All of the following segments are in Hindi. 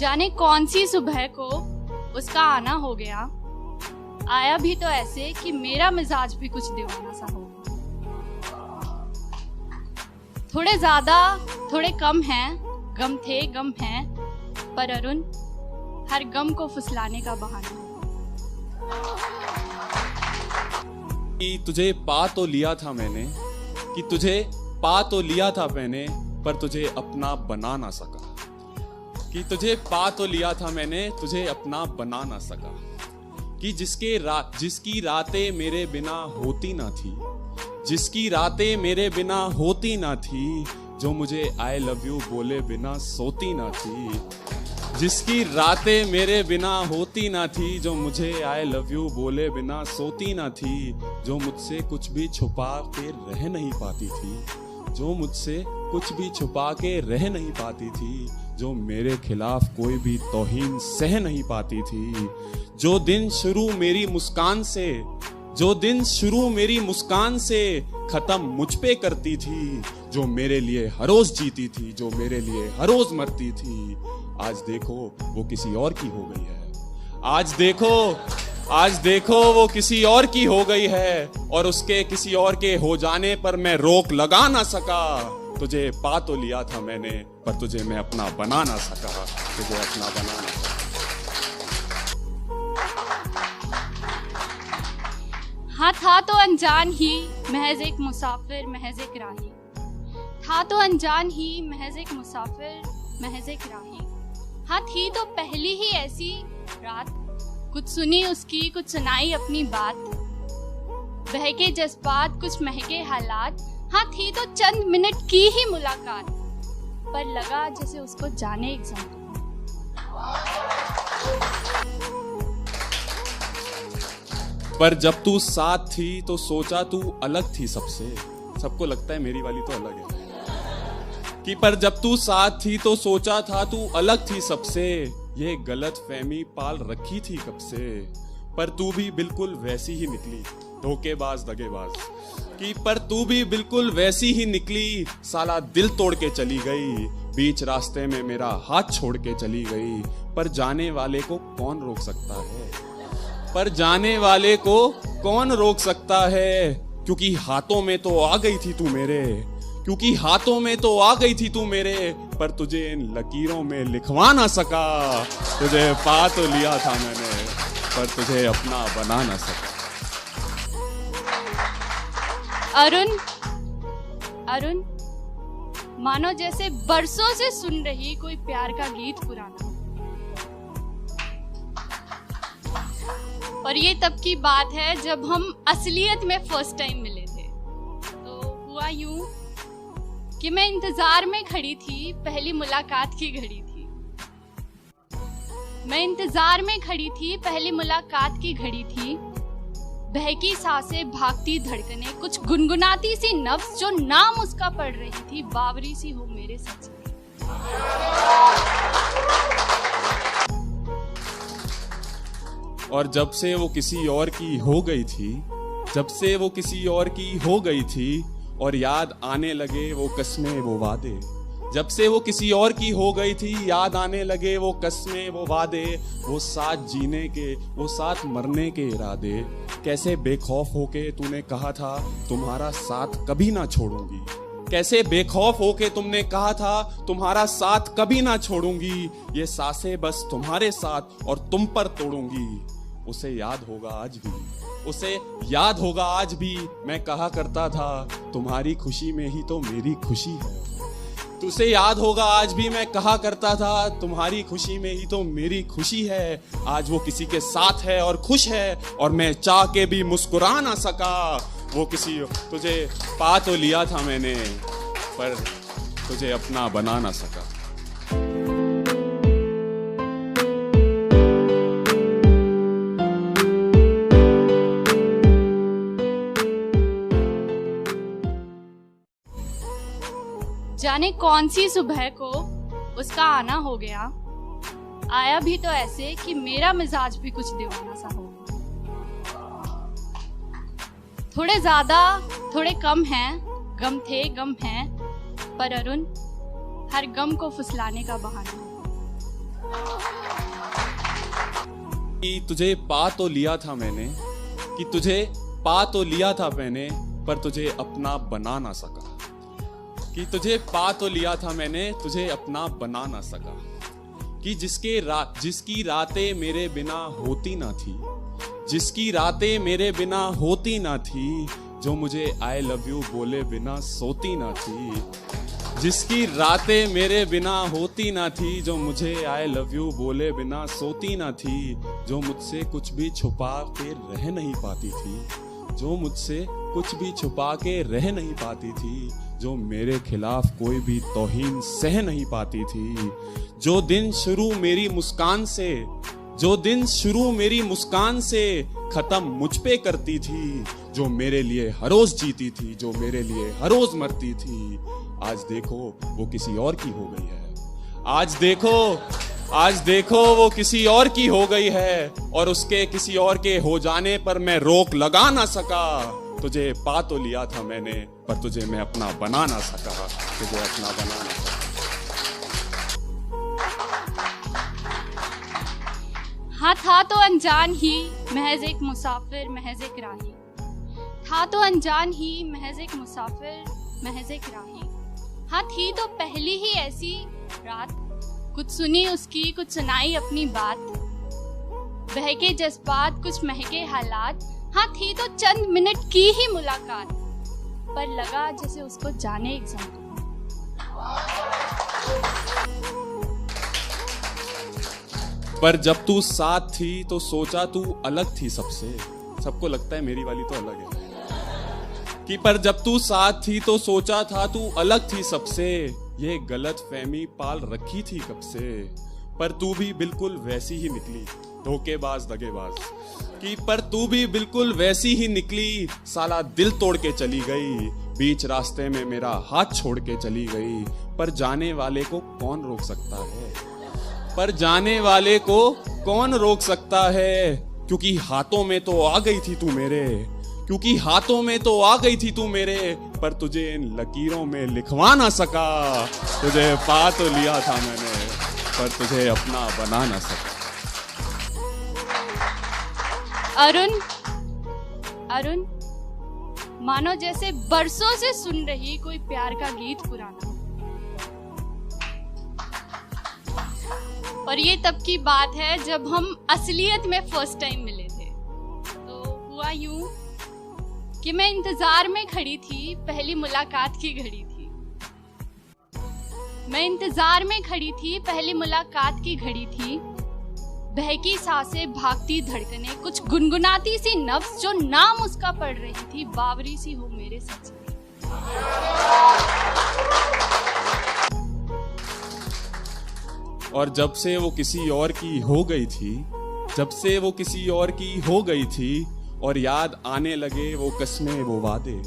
जाने कौन सी सुबह को उसका आना हो गया, आया भी तो ऐसे कि मेरा मिजाज भी कुछ दीवाना सा हो गया। थोड़े ज्यादा थोड़े कम हैं, गम थे गम हैं, पर अरुण हर गम को फुसलाने का बहाना। कि तुझे पा तो लिया था मैंने, कि तुझे पा तो लिया था मैंने, पर तुझे अपना बना ना सका। कि तुझे पा तो लिया था मैंने, तुझे अपना बना ना सका। कि जिसकी रातें मेरे बिना होती ना थी, जिसकी रातें मेरे बिना होती ना थी, जो मुझे आई लव यू बोले बिना सोती ना थी। जिसकी रातें मेरे बिना होती ना थी, जो मुझे आई लव यू बोले बिना सोती ना थी, जो मुझसे कुछ भी छुपा के रह नहीं पाती थी, जो मुझसे कुछ भी छुपा के रह नहीं पाती थी, जो मेरे खिलाफ कोई भी तौहीन सह नहीं पाती थी। जो दिन शुरू मेरी मुस्कान से, जो दिन शुरू मेरी मुस्कान से खत्म मुझ पे करती थी, जो मेरे लिए हर रोज जीती थी, जो मेरे लिए हर रोज मरती थी, आज देखो वो किसी और की हो गई है। आज देखो वो किसी और की हो गई है, और उसके किसी और के हो जाने पर मैं रोक लगा ना सका। तुझे पा तो लिया था मैंने, पर तुझे मैं अपना बना ना सका, तुझे अपना बना ना सका। हाँ, था तो अनजान ही महज एक मुसाफिर महज एक राही, था तो अनजान ही महज एक मुसाफिर महज एक राही। हाँ, थी तो पहली ही ऐसी रात, कुछ सुनी उसकी कुछ सुनाई अपनी बात, बहके जज्बात कुछ महके हालात। हाँ, थी तो चंद मिनट की ही मुलाकात, पर लगा जैसे उसको जाने एक ज़माना। पर जब तू साथ थी तो सोचा तू अलग थी सबसे। सबको लगता है मेरी वाली तो अलग है। कि पर जब तू साथ थी तो सोचा था तू अलग थी सबसे, ये गलत फहमी पाल रखी थी कब से। पर तू भी बिल्कुल वैसी ही निकली, धोखेबाज दगेबाज। कि पर तू भी बिल्कुल वैसी ही निकली, साला दिल तोड़ के चली गई, बीच रास्ते में मेरा हाथ छोड़ के चली गई। पर जाने वाले को कौन रोक सकता है, पर जाने वाले को कौन रोक सकता है। क्योंकि हाथों में तो आ गई थी तू मेरे, क्योंकि हाथों में तो आ गई थी तू मेरे, पर तुझे इन लकीरों में लिखवा ना सका। तुझे पा तो लिया था मैंने, पर तुझे अपना बना ना सका। अरुण मानो जैसे बरसों से सुन रही कोई प्यार का गीत पुराना। और ये तब की बात है जब हम असलियत में फर्स्ट टाइम मिले थे। तो हुआ यूं कि मैं इंतजार में खड़ी थी, पहली मुलाकात की घड़ी थी। मैं इंतजार में खड़ी थी, पहली मुलाकात की घड़ी थी। बहकी सांसें, भागती धड़कनें, कुछ गुनगुनाती सी नब्ज जो नाम उसका पढ़ रही थी, बावरी सी हो मेरे सच। और जब से वो किसी और की हो गई थी, जब से वो किसी और की हो गई थी, और याद आने लगे वो कस्में वो वादे। जब से वो किसी और की हो गई थी, याद आने लगे वो कस्में वो वादे, वो साथ जीने के वो साथ मरने के इरादे। कैसे बेखौफ होके तूने कहा था तुम्हारा साथ कभी ना छोड़ूंगी, कैसे बेखौफ होके तुमने कहा था तुम्हारा साथ कभी ना छोड़ूंगी। ये सांसें बस तुम्हारे साथ और तुम पर तोड़ूंगी। उसे याद होगा आज भी, उसे याद होगा आज भी, मैं कहा करता था तुम्हारी खुशी में ही तो मेरी खुशी है। तुझे याद होगा आज भी, मैं कहा करता था तुम्हारी खुशी में ही तो मेरी खुशी है। आज वो किसी के साथ है और खुश है, और मैं चाह के भी मुस्कुरा ना सका। वो किसी तुझे पा तो लिया था मैंने, पर तुझे अपना बना ना सका। जाने कौन सी सुबह को उसका आना हो गया, आया भी तो ऐसे कि मेरा मिजाज भी कुछ दीवाना सा हो गया। थोड़े ज्यादा थोड़े कम हैं, गम थे गम हैं, पर अरुण हर गम को फुसलाने का बहाना। कि तुझे पा तो लिया था मैंने, कि तुझे पा तो लिया था मैंने, पर तुझे अपना बना ना सका। कि तुझे पा तो लिया था मैंने, तुझे अपना बना ना सका। कि जिसकी रातें मेरे बिना होती ना थी, जिसकी रातें मेरे बिना होती ना थी, जो मुझे आई लव यू बोले बिना सोती ना थी। जिसकी रातें मेरे बिना होती ना थी, जो मुझे आई लव यू बोले बिना सोती ना थी, जो मुझसे कुछ भी छुपा के रह नहीं पाती थी, जो मुझसे कुछ भी छुपा के रह नहीं पाती थी, जो मेरे खिलाफ कोई भी तौहीन सह नहीं पाती थी। जो दिन शुरू मेरी मुस्कान से, जो दिन शुरू मेरी मुस्कान से खत्म मुझ पे करती थी, जो मेरे लिए हर रोज जीती थी, जो मेरे लिए हर रोज मरती थी, आज देखो वो किसी और की हो गई है। आज देखो वो किसी और की हो गई है, और उसके किसी और के हो जाने पर मैं रोक लगा ना सका। तुझे पा तो लिया था मैंने, पर तुझे मैं अपना बना ना सका, तुझे अपना बना ना सका। हाँ था तो अनजान ही, महज एक मुसाफिर महज एक राही। था तो अनजान ही, महज एक मुसाफिर महज एक राही। हाँ थी तो पहली ही ऐसी रात, कुछ सुनी उसकी कुछ सुनाई अपनी बात, बहके जज्बात कुछ महके हालात। हाँ थी तो चंद मिनट की ही मुलाकात, पर लगा जैसे उसको जाने एक जन्म। पर जब तू साथ थी तो सोचा तू अलग थी सबसे। सबको लगता है मेरी वाली तो अलग है। कि पर जब तू साथ थी तो सोचा था तू अलग थी सबसे, ये गलत फहमी पाल रखी थी कब से। पर तू भी बिल्कुल वैसी ही निकली, धोखेबाज दगेबाज। कि पर तू भी बिल्कुल वैसी ही निकली, साला दिल तोड़ के चली गई, बीच रास्ते में मेरा हाथ छोड़ के चली गई। पर जाने वाले को कौन रोक सकता है, पर जाने वाले को कौन रोक सकता है। क्योंकि हाथों में तो आ गई थी तू मेरे, क्योंकि हाथों में तो आ गई थी तू मेरे, पर तुझे इन लकीरों में लिखवा ना सका। तुझे पा तो लिया था मैंने, पर तुझे अपना बना ना सका। अरुण मानो जैसे बरसों से सुन रही कोई प्यार का गीत पुराना। और ये तब की बात है जब हम असलियत में फर्स्ट टाइम मिले थे। तो हुआ यूं कि मैं इंतजार में खड़ी थी, पहली मुलाकात की घड़ी थी। मैं इंतजार में खड़ी थी, पहली मुलाकात की घड़ी थी। बहकी सांसें, भागती धड़कनें, कुछ गुनगुनाती सी नफ्स जो नाम उसका पढ़ रही थी, बावरी सी हो मेरे सच में। और जब से वो किसी और की हो गई थी, जब से वो किसी और की हो गई थी, और याद आने लगे वो कस्में वो वादे।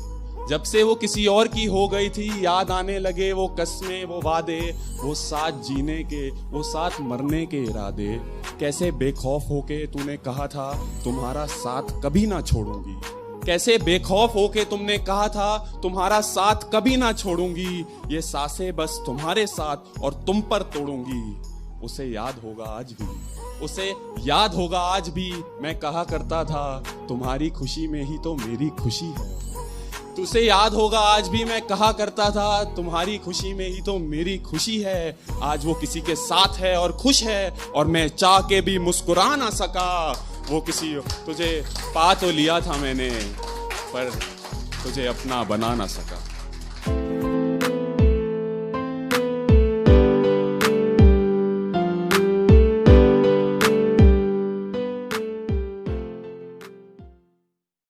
जब से वो किसी और की हो गई थी, याद आने लगे वो कस्में वो वादे, वो साथ जीने के, वो साथ मरने के इरादे। कैसे बेखौफ होके तूने कहा था तुम्हारा साथ कभी ना छोड़ूंगी, कैसे बेखौफ होके तुमने कहा था तुम्हारा साथ कभी ना छोड़ूंगी। ये सांसें बस तुम्हारे साथ और तुम पर तोड़ूंगी। उसे याद होगा आज भी, उसे याद होगा आज भी, मैं कहा करता था तुम्हारी खुशी में ही तो मेरी खुशी है। तुझे याद होगा आज भी, मैं कहा करता था तुम्हारी खुशी में ही तो मेरी खुशी है। आज वो किसी के साथ है और खुश है, और मैं चाह के भी मुस्कुरा ना सका। वो किसी, तुझे पा तो लिया था मैंने, पर तुझे अपना बना ना सका।